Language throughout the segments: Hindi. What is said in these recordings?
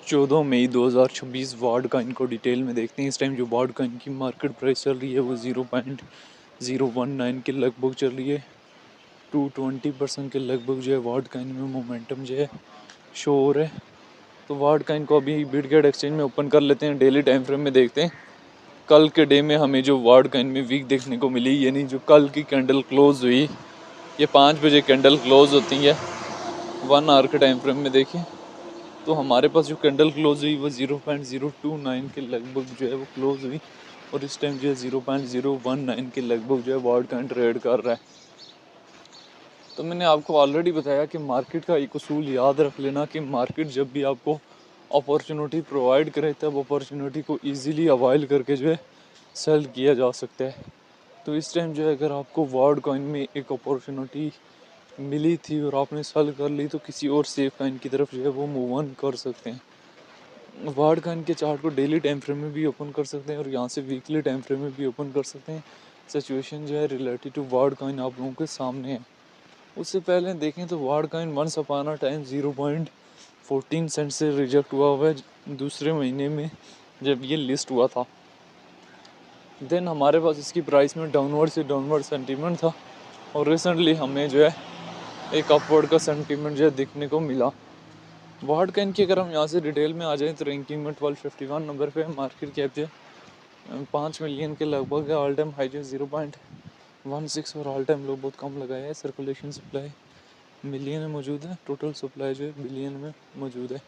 14 मई 2026 वार्ड कॉइन को डिटेल में देखते हैं। इस टाइम जो वार्ड कॉइन की मार्केट प्राइस चल रही है वो 0.019 के लगभग चल रही है। 220% के लगभग जो है वार्ड कॉइन में मोमेंटम जो है शो हो रहा है। तो वार्ड कॉइन को अभी बिटगेट एक्सचेंज में ओपन कर लेते हैं। डेली टाइम फ्रेम में देखते हैं। कल के डे में हमें जो वार्ड कॉइन में वीक देखने को मिली, यानी जो कल की कैंडल क्लोज हुई, ये 5 बजे कैंडल क्लोज होती है 1 आवर के टाइम फ्रेम में देखिए। तो हमारे पास जो कैंडल क्लोज हुई वो 0.029 के लगभग जो है वो क्लोज हुई, और इस टाइम जो है 0.019 के लगभग जो है वार्ड कॉइन ट्रेड कर रहा है। तो मैंने आपको ऑलरेडी बताया कि मार्केट का एक उसूल याद रख लेना कि मार्केट जब भी आपको अपॉर्चुनिटी प्रोवाइड करे तब अपॉर्चुनिटी को ईजिली अवॉइड करके जो है सेल किया जा सकता है। तो इस टाइम जो है अगर आपको वार्ड कॉइन में एक अपॉर्चुनिटी मिली थी और आपने सेल कर ली, तो किसी और सेफ कॉइन की तरफ जो है वो मूव ऑन कर सकते हैं। वार्ड कॉइन के चार्ट को डेली टाइम फ्रेम में भी ओपन कर सकते हैं और यहाँ से वीकली टाइम फ्रेम में भी ओपन कर सकते हैं। सिचुएशन जो है रिलेटेड टू वार्ड कॉइन आप लोगों के सामने है। उससे पहले देखें तो वार्ड coin once upon a time 0.14 cent से रिजेक्ट हुआ है दूसरे महीने में जब ये लिस्ट हुआ था। देन हमारे पास इसकी प्राइस में डाउनवर्ड से डाउनवर्ड सेंटीमेंट था, और रिसेंटली हमें जो है एक अपवर्ड का सेंटीमेंट जो है देखने को मिला। वार्ड कॉइन की अगर हम यहाँ से डिटेल में आ जाएं तो रैंकिंग में 1251 नंबर पे, मार्केट कैप जो है 5 मिलियन के लगभग है। ऑल टाइम हाई जो 0.16 और ऑल टाइम लो बहुत कम लगाया है। सर्कुलेशन सप्लाई मिलियन में मौजूद है, टोटल सप्लाई जो है बिलियन में मौजूद है।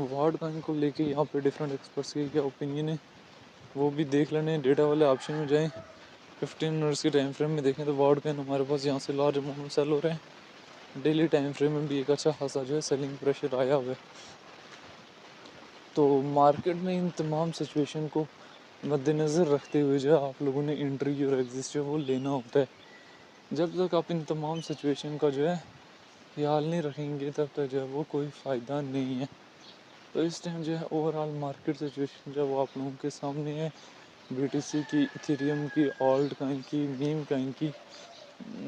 वार्ड कॉइन को लेके यहाँ पे डिफरेंट एक्सपर्ट्स के क्या ओपिनियन है वो भी देख लेने। डेटा वाले ऑप्शन में जाएं, 15 मिनट्स के टाइम फ्रेम में देखें तो वार्ड कॉइन हमारे पास यहाँ से लार्ज अमाउंट में सेल हो रहे हैं। डेली टाइम फ्रेम में भी एक अच्छा खासा जो है सेलिंग प्रेशर आया हुआ है। तो मार्केट में इन तमाम सिचुएशन को मद्देनज़र रखते हुए जो है आप लोगों ने एंट्री और एग्जिट जो वो लेना होता है। जब तक आप इन तमाम सिचुएशन का जो है ख्याल नहीं रखेंगे तब तक जो है वो कोई फ़ायदा नहीं है। तो इस टाइम जो है ओवरऑल मार्केट सिचुएशन जो है वो आप लोगों के सामने है। BTC की, इथेरियम की, ऑल्ट कॉइन की, मीम कॉइन की,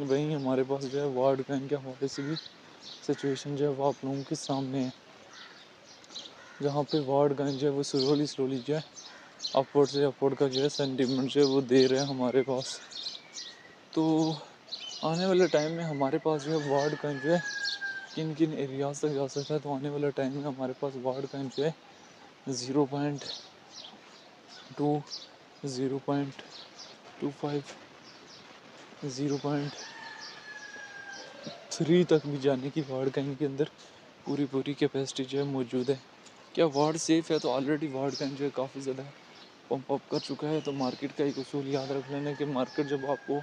वहीं हमारे पास जो है वार्ड कॉइन के हवाले से भी सिचुएशन जो है वो आप लोगों के सामने है, जहाँ पे वार्ड कॉइन जो है वो स्लोली जो है अपवर्ड से अपवर्ड का जो है सेंटीमेंट जो है वो दे रहे हैं हमारे पास। तो आने वाले टाइम में हमारे पास जो है वार्ड कॉइन जो है किन किन एरियाज तक जा सकता है। तो आने वाले टाइम में हमारे पास वार्ड कॉइन जो है 0.2, 0.25, 0.3 तक भी जाने की वार्ड कॉइन के अंदर पूरी कैपेसिटी जो है मौजूद है। क्या वार्ड सेफ है? तो ऑलरेडी वार्ड कॉइन जो है काफ़ी ज़्यादा पंप अप कर चुका है। तो मार्केट का एक उसूल याद रख लेना कि मार्केट जब आपको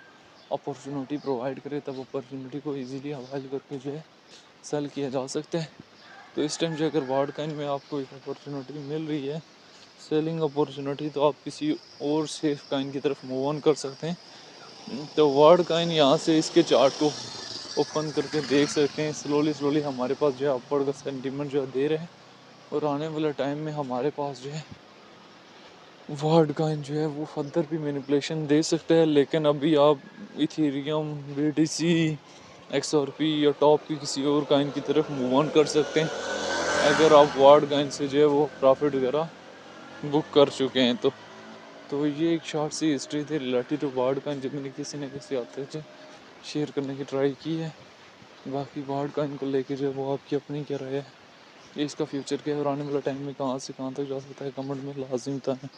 अपॉर्चुनिटी प्रोवाइड करे तब अपॉर्चुनिटी को इजीली अवेल करके जो है सेल किया जा सकता है। तो इस टाइम जो अगर वार्ड कॉइन में आपको एक अपॉर्चुनिटी मिल रही है, सेलिंग अपॉर्चुनिटी, तो आप किसी और सेफ कॉइन की तरफ मूव ऑन कर सकते हैं। तो वार्ड कॉइन यहाँ से इसके चार्ट को ओपन करके देख सकते हैं। स्लोली हमारे पास जो है अपवर्ड का सेंटीमेंट जो है दे रहे हैं, और आने वाले टाइम में हमारे पास जो है वार्ड कॉइन जो है वो फर्दर भी मैनिपुलेशन दे सकता है। लेकिन अभी आप इथेरियम, BTC, XRP या टॉप की किसी और कॉइन की तरफ मूव ऑन कर सकते हैं अगर आप वार्ड कॉइन से जो है वो प्रॉफिट वगैरह बुक कर चुके हैं। तो ये एक शॉर्ट सी हिस्ट्री थी रिलेटेड टू वार्ड कॉइन जो मैंने किसी न किसी आते से शेयर करने की ट्राई की है। बाकी वार्ड कॉइन को लेके जो है वो आपकी अपनी क्या राय है, ये इसका फ्यूचर क्या है और आने वाला टाइम में कहाँ से कहाँ तक जा सकता है, कमेंट में लाजिम बताएं।